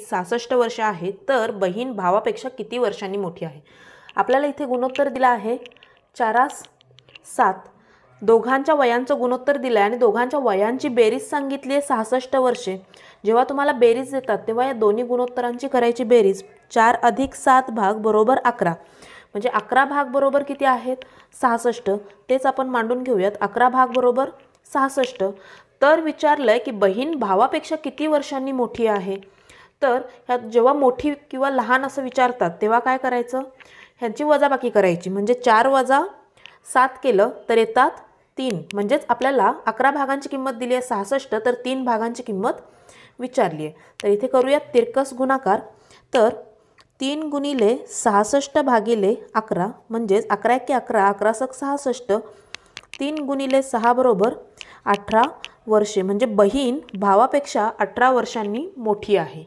66 वर्ष आहे तर बहीण भावापेक्षा किती वर्षांनी मोठी आहे। आपल्याला इथे गुणोत्तर दिला आहे 4:7। दोघांच्या वयांचं गुणोत्तर दिलं आहे आणि दोघांच्या वयांची बेरीज सांगितली आहे 66 वर्षे। जेव्हा तुम्हाला बेरीज देतात तेव्हा या दोन्ही गुणोत्तरांची करायची बेरीज 4 + 7 भाग बरोबर 11। म्हणजे 11 भाग बरोबर किती आहेत 66। तेच आपण मांडून घेऊयात 11 भाग बरोबर 66। तर विचारलंय की बहीण भावापेक्षा किती वर्षांनी मोठी आहे। तर ह्यात जेव्हा मोठी किंवा लहान असं विचारतात तेव्हा काय करायचं ह्यांची वजाबाकी करायची। म्हणजे 4 - 7 केलं तर येतात 3। म्हणजेच आपल्याला 11 भागांची किंमत दिली आहे 66 तर 3 भागांची किंमत विचारली आहे। तर इथे करूयात तिरकस गुणाकार। तर 3 × 66 / 11 म्हणजेच 11 × 11 11 × 66। 3 × 6 बरोबर 18 वर्षे। म्हणजे बहीण भावापेक्षा 18 वर्षांनी मोठी आहे।